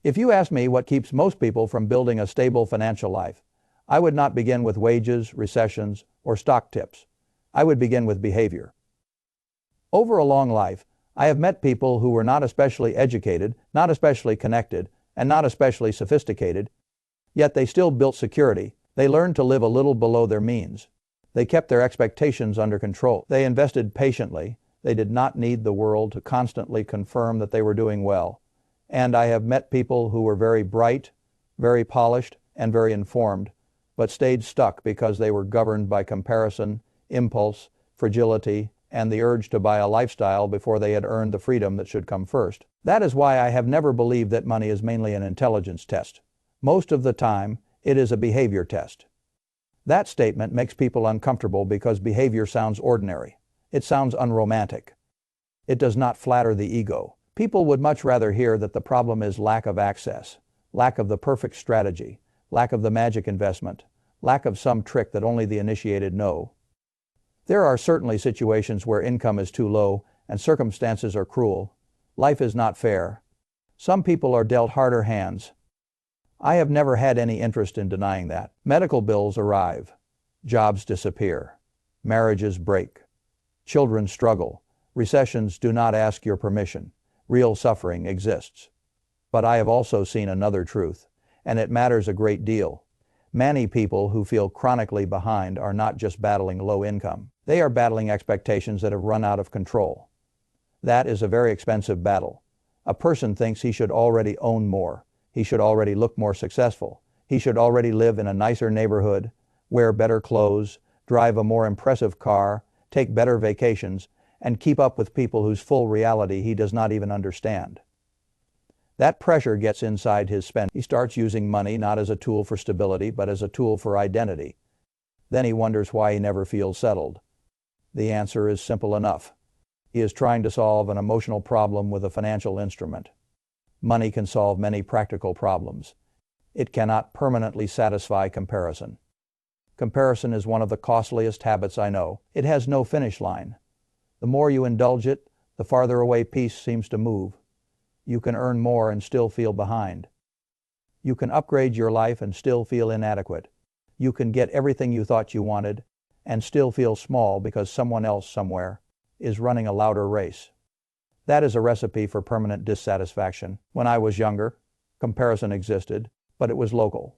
If you ask me what keeps most people from building a stable financial life, I would not begin with wages, recessions, or stock tips. I would begin with behavior. Over a long life, I have met people who were not especially educated, not especially connected, and not especially sophisticated, yet they still built security. They learned to live a little below their means. They kept their expectations under control. They invested patiently. They did not need the world to constantly confirm that they were doing well. And I have met people who were very bright, very polished, and very informed, but stayed stuck because they were governed by comparison, impulse, fragility, and the urge to buy a lifestyle before they had earned the freedom that should come first. That is why I have never believed that money is mainly an intelligence test. Most of the time, it is a behavior test. That statement makes people uncomfortable because behavior sounds ordinary. It sounds unromantic. It does not flatter the ego. People would much rather hear that the problem is lack of access, lack of the perfect strategy, lack of the magic investment, lack of some trick that only the initiated know. There are certainly situations where income is too low and circumstances are cruel. Life is not fair. Some people are dealt harder hands. I have never had any interest in denying that. Medical bills arrive. Jobs disappear. Marriages break. Children struggle. Recessions do not ask your permission. Real suffering exists. But I have also seen another truth, and it matters a great deal. Many people who feel chronically behind are not just battling low income. They are battling expectations that have run out of control. That is a very expensive battle. A person thinks he should already own more. He should already look more successful. He should already live in a nicer neighborhood, wear better clothes, drive a more impressive car, take better vacations, and keep up with people whose full reality he does not even understand. That pressure gets inside his spending. He starts using money not as a tool for stability, but as a tool for identity. Then he wonders why he never feels settled. The answer is simple enough. He is trying to solve an emotional problem with a financial instrument. Money can solve many practical problems. It cannot permanently satisfy comparison. Comparison is one of the costliest habits I know. It has no finish line. The more you indulge it, the farther away peace seems to move. You can earn more and still feel behind. You can upgrade your life and still feel inadequate. You can get everything you thought you wanted and still feel small because someone else somewhere is running a louder race. That is a recipe for permanent dissatisfaction. When I was younger, comparison existed, but it was local.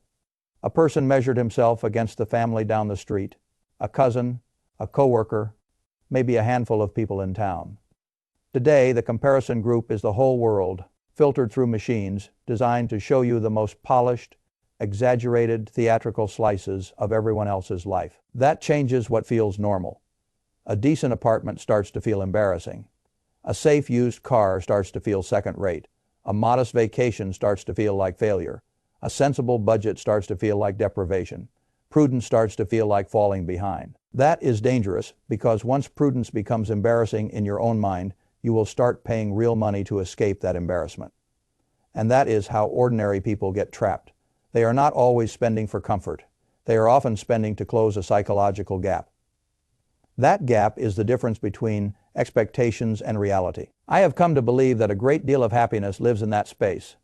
A person measured himself against the family down the street, a cousin, a coworker, maybe a handful of people in town. Today, the comparison group is the whole world, filtered through machines designed to show you the most polished, exaggerated theatrical slices of everyone else's life. That changes what feels normal. A decent apartment starts to feel embarrassing. A safe used car starts to feel second-rate. A modest vacation starts to feel like failure. A sensible budget starts to feel like deprivation. Prudence starts to feel like falling behind. That is dangerous because once prudence becomes embarrassing in your own mind, you will start paying real money to escape that embarrassment. And that is how ordinary people get trapped. They are not always spending for comfort. They are often spending to close a psychological gap. That gap is the difference between expectations and reality. I have come to believe that a great deal of happiness lives in that space.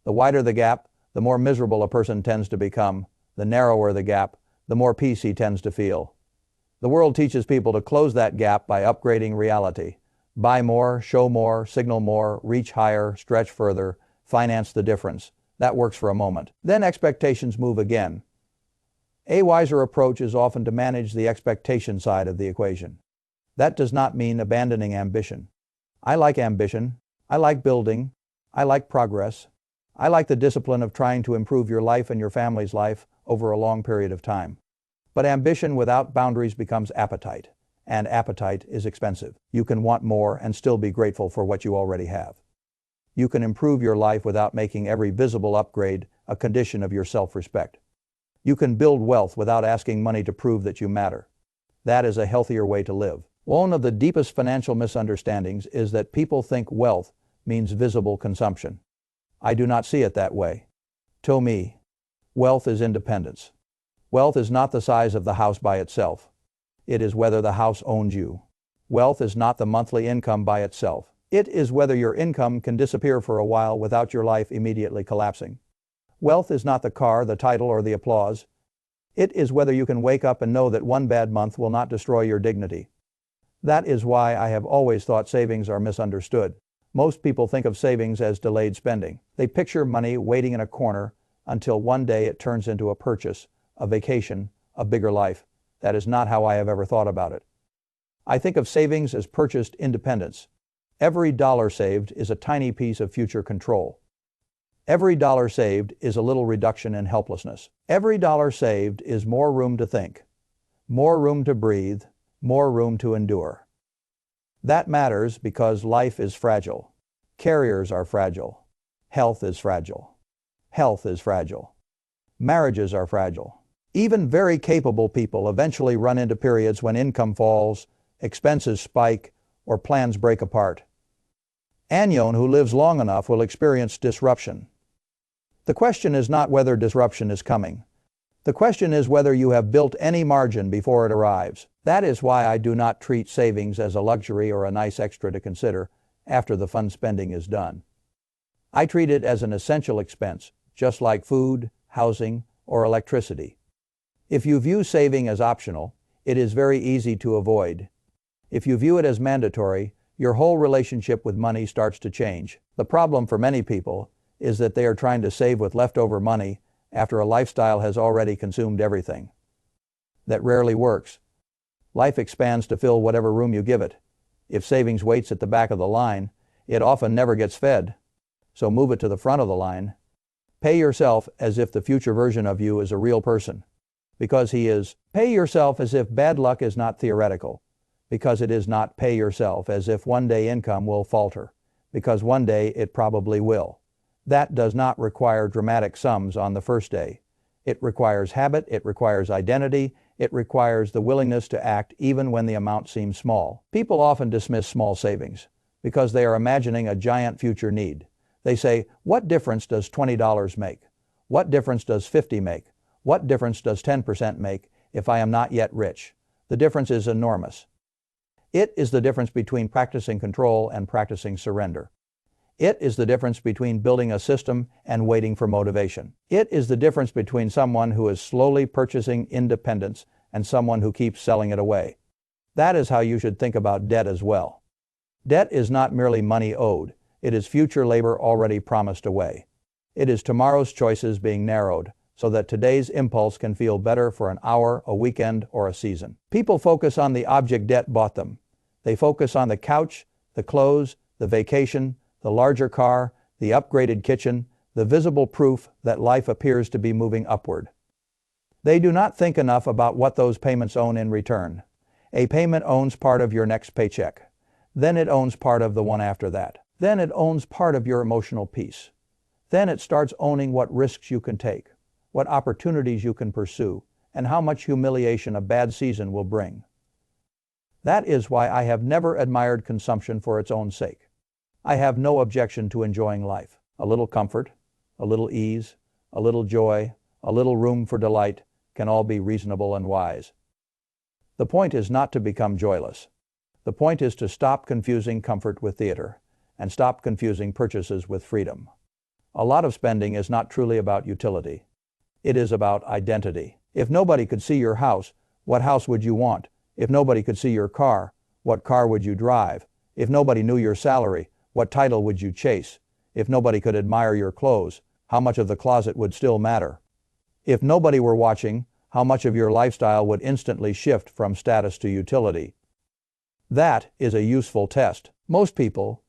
The wider the gap, the more miserable a person tends to become. The narrower the gap, the more peace he tends to feel. The world teaches people to close that gap by upgrading reality. Buy more, show more, signal more, reach higher, stretch further, finance the difference. That works for a moment. Then expectations move again. A wiser approach is often to manage the expectation side of the equation. That does not mean abandoning ambition. I like ambition. I like building. I like progress. I like the discipline of trying to improve your life and your family's life over a long period of time. But ambition without boundaries becomes appetite, and appetite is expensive. You can want more and still be grateful for what you already have. You can improve your life without making every visible upgrade a condition of your self-respect. You can build wealth without asking money to prove that you matter. That is a healthier way to live. One of the deepest financial misunderstandings is that people think wealth means visible consumption. I do not see it that way. To me, wealth is independence. Wealth is not the size of the house by itself. It is whether the house owns you. Wealth is not the monthly income by itself. It is whether your income can disappear for a while without your life immediately collapsing. Wealth is not the car, the title, or the applause. It is whether you can wake up and know that one bad month will not destroy your dignity. That is why I have always thought savings are misunderstood. Most people think of savings as delayed spending. They picture money waiting in a corner until one day it turns into a purchase, a vacation, a bigger life. That is not how I have ever thought about it. I think of savings as purchased independence. Every dollar saved is a tiny piece of future control. Every dollar saved is a little reduction in helplessness. Every dollar saved is more room to think, more room to breathe, more room to endure. That matters because life is fragile. Careers are fragile. Health is fragile. Health is fragile. Marriages are fragile. Even very capable people eventually run into periods when income falls, expenses spike, or plans break apart. Anyone who lives long enough will experience disruption. The question is not whether disruption is coming. The question is whether you have built any margin before it arrives. That is why I do not treat savings as a luxury or a nice extra to consider after the fun spending is done. I treat it as an essential expense, just like food, housing, or electricity. If you view saving as optional, it is very easy to avoid. If you view it as mandatory, your whole relationship with money starts to change. The problem for many people is that they are trying to save with leftover money after a lifestyle has already consumed everything. That rarely works. Life expands to fill whatever room you give it. If savings waits at the back of the line, it often never gets fed. So move it to the front of the line. Pay yourself as if the future version of you is a real person. Because he is. Pay yourself as if bad luck is not theoretical. Because it is not. Pay yourself as if one day income will falter. Because one day it probably will. That does not require dramatic sums on the first day. It requires habit, it requires identity, it requires the willingness to act even when the amount seems small. People often dismiss small savings because they are imagining a giant future need. They say, what difference does $20 make? What difference does 50 make? What difference does 10% make if I am not yet rich? The difference is enormous. It is the difference between practicing control and practicing surrender. It is the difference between building a system and waiting for motivation. It is the difference between someone who is slowly purchasing independence and someone who keeps selling it away. That is how you should think about debt as well. Debt is not merely money owed. It is future labor already promised away. It is tomorrow's choices being narrowed so that today's impulse can feel better for an hour, a weekend, or a season. People focus on the object debt bought them. They focus on the couch, the clothes, the vacation, the larger car, the upgraded kitchen, the visible proof that life appears to be moving upward. They do not think enough about what those payments own in return. A payment owns part of your next paycheck. Then it owns part of the one after that. Then it owns part of your emotional peace. Then it starts owning what risks you can take, what opportunities you can pursue, and how much humiliation a bad season will bring. That is why I have never admired consumption for its own sake. I have no objection to enjoying life. A little comfort, a little ease, a little joy, a little room for delight can all be reasonable and wise. The point is not to become joyless. The point is to stop confusing comfort with theater and stop confusing purchases with freedom. A lot of spending is not truly about utility. It is about identity. If nobody could see your house, what house would you want? If nobody could see your car, what car would you drive? If nobody knew your salary, what title would you chase? If nobody could admire your clothes, how much of the closet would still matter? If nobody were watching, how much of your lifestyle would instantly shift from status to utility? That is a useful test. Most people,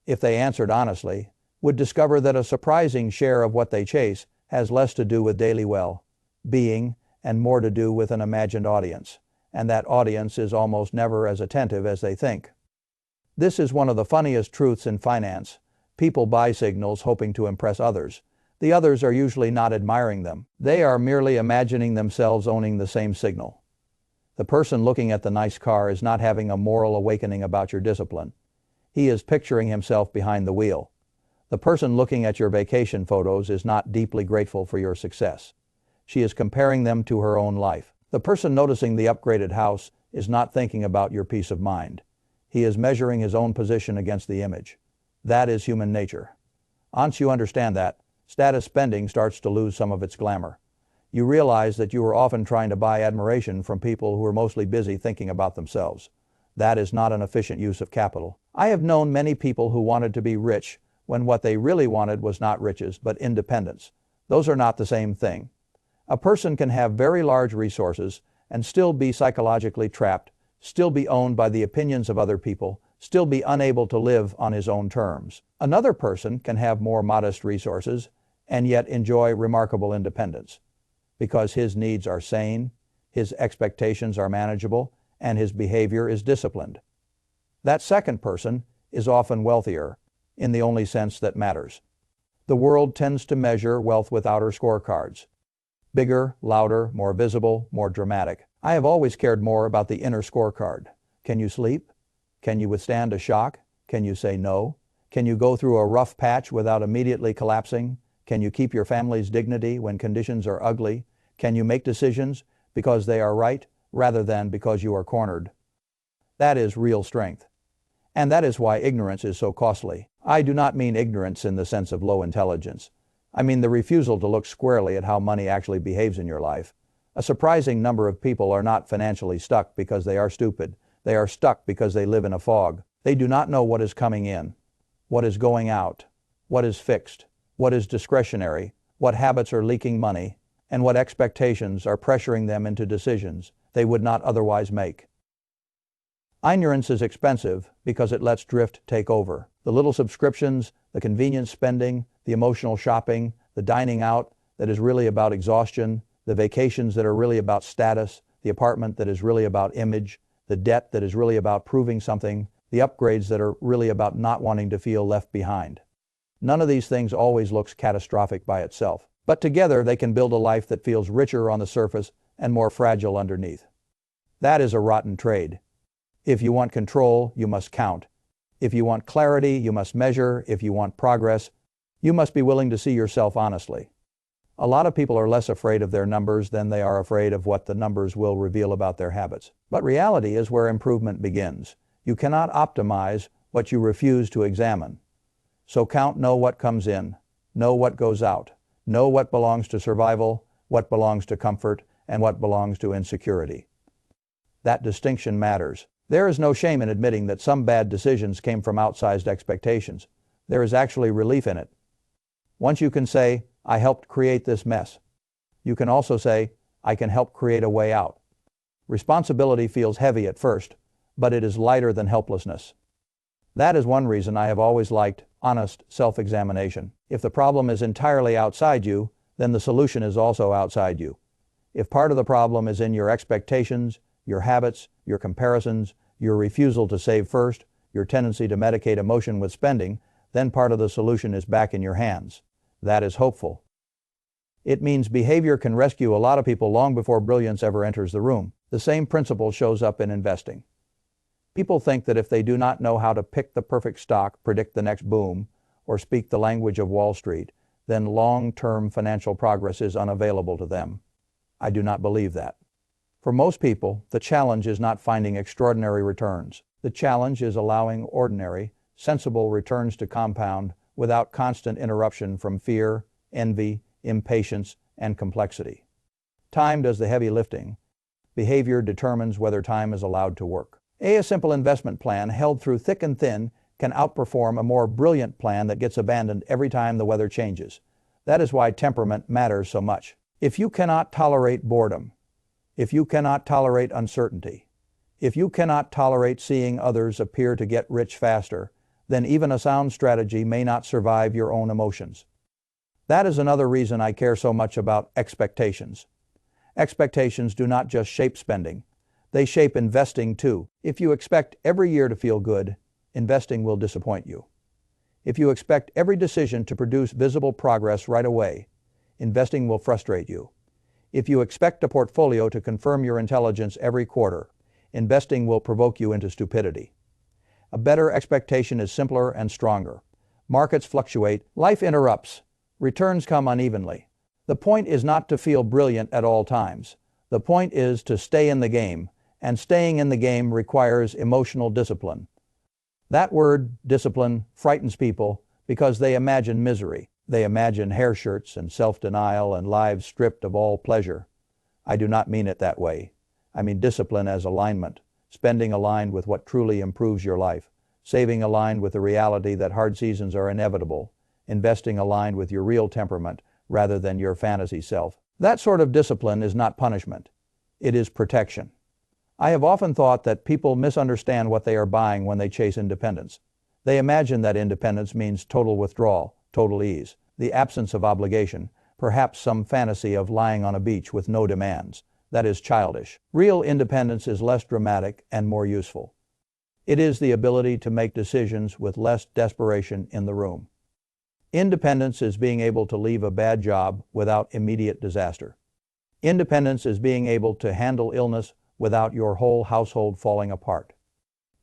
if they answered honestly, would discover that a surprising share of what they chase has less to do with daily well-being and more to do with an imagined audience, and that audience is almost never as attentive as they think. This is one of the funniest truths in finance. People buy signals hoping to impress others. The others are usually not admiring them. They are merely imagining themselves owning the same signal. The person looking at the nice car is not having a moral awakening about your discipline. He is picturing himself behind the wheel. The person looking at your vacation photos is not deeply grateful for your success. She is comparing them to her own life. The person noticing the upgraded house is not thinking about your peace of mind. He is measuring his own position against the image. That is human nature. Once you understand that, status spending starts to lose some of its glamour. You realize that you are often trying to buy admiration from people who are mostly busy thinking about themselves. That is not an efficient use of capital. I have known many people who wanted to be rich when what they really wanted was not riches but independence. Those are not the same thing. A person can have very large resources and still be psychologically trapped, still be owned by the opinions of other people, still be unable to live on his own terms. Another person can have more modest resources and yet enjoy remarkable independence because his needs are sane, his expectations are manageable, and his behavior is disciplined. That second person is often wealthier, in the only sense that matters. The world tends to measure wealth with outer scorecards. Bigger, louder, more visible, more dramatic. I have always cared more about the inner scorecard. Can you sleep? Can you withstand a shock? Can you say no? Can you go through a rough patch without immediately collapsing? Can you keep your family's dignity when conditions are ugly? Can you make decisions because they are right rather than because you are cornered? That is real strength. And that is why ignorance is so costly. I do not mean ignorance in the sense of low intelligence. I mean the refusal to look squarely at how money actually behaves in your life. A surprising number of people are not financially stuck because they are stupid. They are stuck because they live in a fog. They do not know what is coming in, what is going out, what is fixed, what is discretionary, what habits are leaking money, and what expectations are pressuring them into decisions they would not otherwise make. Ignorance is expensive because it lets drift take over. The little subscriptions, the convenience spending, the emotional shopping, the dining out that is really about exhaustion, the vacations that are really about status, the apartment that is really about image, the debt that is really about proving something, the upgrades that are really about not wanting to feel left behind. None of these things always looks catastrophic by itself, but together they can build a life that feels richer on the surface and more fragile underneath. That is a rotten trade. If you want control, you must count. If you want clarity, you must measure. If you want progress, you must be willing to see yourself honestly. A lot of people are less afraid of their numbers than they are afraid of what the numbers will reveal about their habits. But reality is where improvement begins. You cannot optimize what you refuse to examine. So know what comes in, know what goes out, know what belongs to survival, what belongs to comfort, and what belongs to insecurity. That distinction matters. There is no shame in admitting that some bad decisions came from outsized expectations. There is actually relief in it. Once you can say, I helped create this mess, you can also say, I can help create a way out. Responsibility feels heavy at first, but it is lighter than helplessness. That is one reason I have always liked honest self-examination. If the problem is entirely outside you, then the solution is also outside you. If part of the problem is in your expectations, your habits, your comparisons, your refusal to save first, your tendency to medicate emotion with spending, then part of the solution is back in your hands. That is hopeful. It means behavior can rescue a lot of people long before brilliance ever enters the room. The same principle shows up in investing. People think that if they do not know how to pick the perfect stock, predict the next boom, or speak the language of Wall Street, then long-term financial progress is unavailable to them. I do not believe that. For most people, the challenge is not finding extraordinary returns. The challenge is allowing ordinary, sensible returns to compound without constant interruption from fear, envy, impatience, and complexity. Time does the heavy lifting. Behavior determines whether time is allowed to work. A simple investment plan held through thick and thin can outperform a more brilliant plan that gets abandoned every time the weather changes. That is why temperament matters so much. If you cannot tolerate boredom, if you cannot tolerate uncertainty, if you cannot tolerate seeing others appear to get rich faster, then even a sound strategy may not survive your own emotions. That is another reason I care so much about expectations. Expectations do not just shape spending, they shape investing too. If you expect every year to feel good, investing will disappoint you. If you expect every decision to produce visible progress right away, investing will frustrate you. If you expect a portfolio to confirm your intelligence every quarter, investing will provoke you into stupidity. A better expectation is simpler and stronger. Markets fluctuate, life interrupts, returns come unevenly. The point is not to feel brilliant at all times. The point is to stay in the game, and staying in the game requires emotional discipline. That word, discipline, frightens people because they imagine misery. They imagine hair shirts and self-denial and lives stripped of all pleasure. I do not mean it that way. I mean discipline as alignment, spending aligned with what truly improves your life, saving aligned with the reality that hard seasons are inevitable, investing aligned with your real temperament rather than your fantasy self. That sort of discipline is not punishment. It is protection. I have often thought that people misunderstand what they are buying when they chase independence. They imagine that independence means total withdrawal, total ease, the absence of obligation, perhaps some fantasy of lying on a beach with no demands. That is childish. Real independence is less dramatic and more useful. It is the ability to make decisions with less desperation in the room. Independence is being able to leave a bad job without immediate disaster. Independence is being able to handle illness without your whole household falling apart.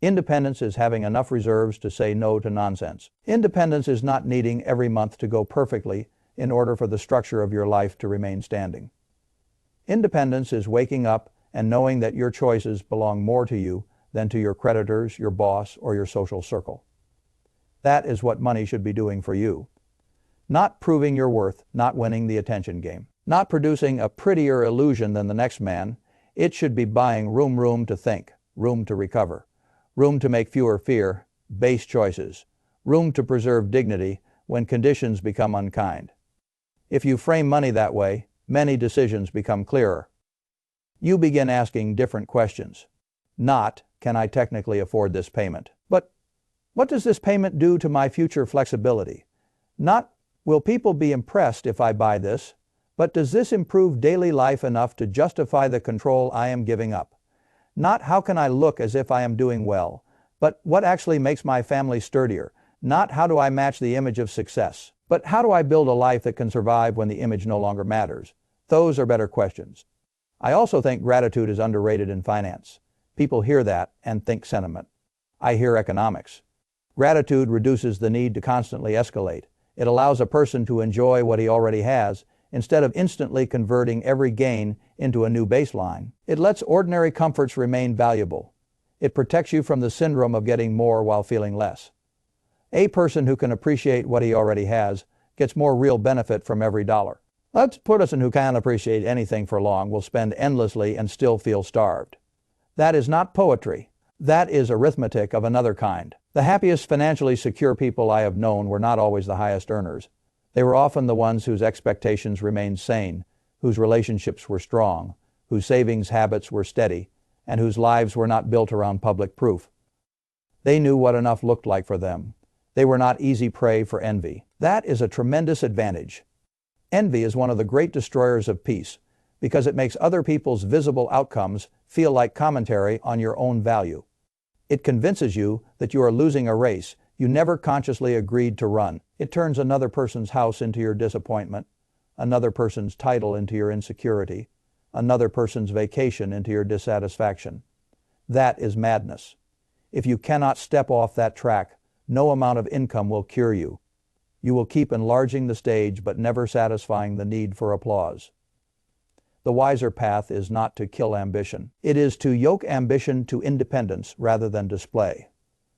Independence is having enough reserves to say no to nonsense. Independence is not needing every month to go perfectly in order for the structure of your life to remain standing. Independence is waking up and knowing that your choices belong more to you than to your creditors, your boss, or your social circle. That is what money should be doing for you. Not proving your worth, not winning the attention game, not producing a prettier illusion than the next man. It should be buying room to think, room to recover, room to make fewer fear-based choices, room to preserve dignity when conditions become unkind. If you frame money that way, many decisions become clearer. You begin asking different questions. Not, can I technically afford this payment? But, what does this payment do to my future flexibility? Not, will people be impressed if I buy this? But does this improve daily life enough to justify the control I am giving up? Not how can I look as if I am doing well, but what actually makes my family sturdier? Not how do I match the image of success, but how do I build a life that can survive when the image no longer matters? Those are better questions. I also think gratitude is underrated in finance. People hear that and think sentiment. I hear economics. Gratitude reduces the need to constantly escalate. It allows a person to enjoy what he already has instead of instantly converting every gain into a new baseline. It lets ordinary comforts remain valuable. It protects you from the syndrome of getting more while feeling less. A person who can appreciate what he already has gets more real benefit from every dollar. Let's put us in who can't appreciate anything for long will spend endlessly and still feel starved. That is not poetry. That is arithmetic of another kind. The happiest financially secure people I have known were not always the highest earners. They were often the ones whose expectations remained sane, whose relationships were strong, whose savings habits were steady, and whose lives were not built around public proof. They knew what enough looked like for them. They were not easy prey for envy. That is a tremendous advantage. Envy is one of the great destroyers of peace because it makes other people's visible outcomes feel like commentary on your own value. It convinces you that you are losing a race you never consciously agreed to run. It turns another person's house into your disappointment, another person's title into your insecurity, another person's vacation into your dissatisfaction. That is madness. If you cannot step off that track, no amount of income will cure you. You will keep enlarging the stage but never satisfying the need for applause. The wiser path is not to kill ambition. It is to yoke ambition to independence rather than display.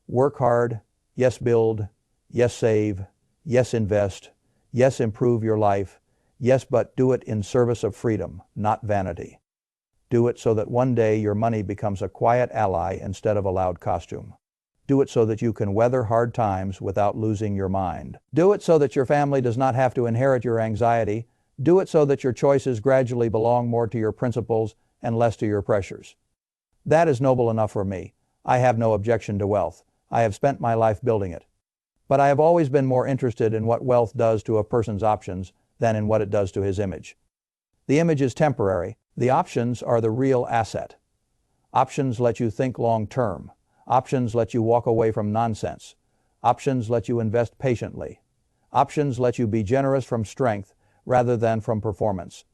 Work hard, yes build, yes save, yes invest, yes improve your life, yes but do it in service of freedom, not vanity. Do it so that one day your money becomes a quiet ally instead of a loud costume. Do it so that you can weather hard times without losing your mind. Do it so that your family does not have to inherit your anxiety. Do it so that your choices gradually belong more to your principles and less to your pressures. That is noble enough for me. I have no objection to wealth. I have spent my life building it. But I have always been more interested in what wealth does to a person's options than in what it does to his image. The image is temporary. The options are the real asset. Options let you think long term. Options let you walk away from nonsense. Options let you invest patiently. Options let you be generous from strength rather than from performance.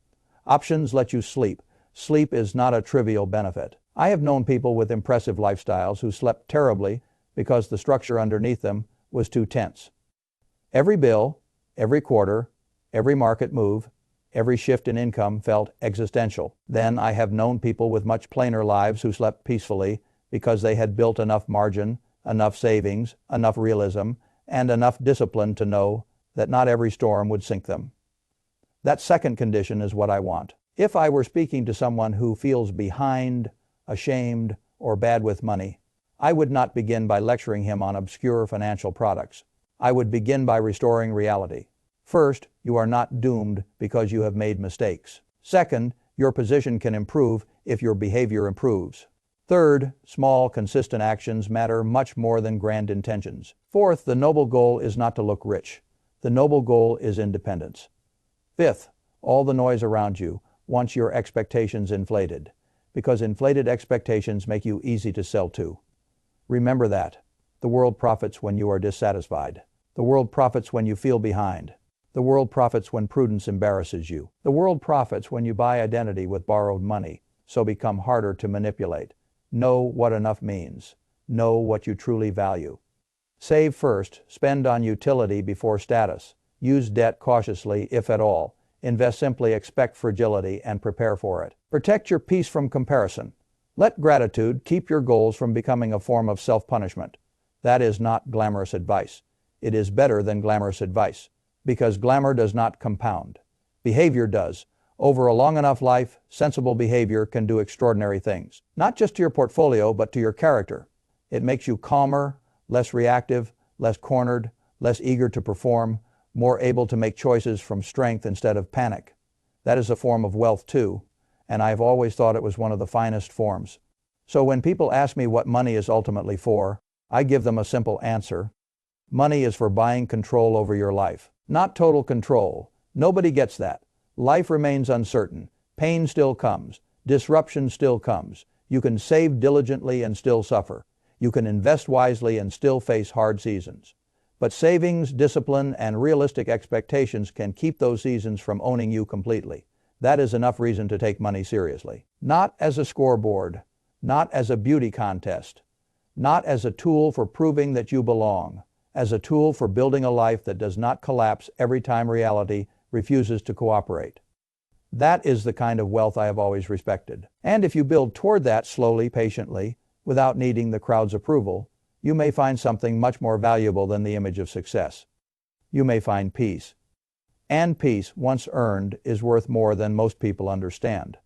Options let you sleep. Sleep is not a trivial benefit. I have known people with impressive lifestyles who slept terribly because the structure underneath them was too tense. Every bill, every quarter, every market move, every shift in income felt existential. Then I have known people with much plainer lives who slept peacefully because they had built enough margin enough savings, enough realism, and enough discipline to know that not every storm would sink them. That second condition is what I want. If I were speaking to someone who feels behind, ashamed, or bad with money, I would not begin by lecturing him on obscure financial products. I would begin by restoring reality. First, you are not doomed because you have made mistakes. Second, your position can improve if your behavior improves. Third, small, consistent actions matter much more than grand intentions. Fourth, the noble goal is not to look rich. The noble goal is independence. Fifth, all the noise around you wants your expectations inflated, because inflated expectations make you easy to sell to. Remember that. The world profits when you are dissatisfied. The world profits when you feel behind. The world profits when prudence embarrasses you. The world profits when you buy identity with borrowed money, so become harder to manipulate. Know what enough means. Know what you truly value. Save first, spend on utility before status. Use debt cautiously, if at all. Invest simply, expect fragility, and prepare for it. Protect your peace from comparison. Let gratitude keep your goals from becoming a form of self-punishment. That is not glamorous advice. It is better than glamorous advice, because glamour does not compound. Behavior does. Over a long enough life, sensible behavior can do extraordinary things. Not just to your portfolio, but to your character. It makes you calmer, less reactive, less cornered, less eager to perform, more able to make choices from strength instead of panic. That is a form of wealth too, and I've always thought it was one of the finest forms. So when people ask me what money is ultimately for, I give them a simple answer. Money is for buying control over your life. Not total control. Nobody gets that. Life remains uncertain. Pain still comes. Disruption still comes. You can save diligently and still suffer. You can invest wisely and still face hard seasons. But savings, discipline, and realistic expectations can keep those seasons from owning you completely. That is enough reason to take money seriously. Not as a scoreboard. Not as a beauty contest. Not as a tool for proving that you belong. As a tool for building a life that does not collapse every time reality refuses to cooperate. That is the kind of wealth I have always respected. And if you build toward that slowly, patiently, without needing the crowd's approval, you may find something much more valuable than the image of success. You may find peace. And peace, once earned, is worth more than most people understand.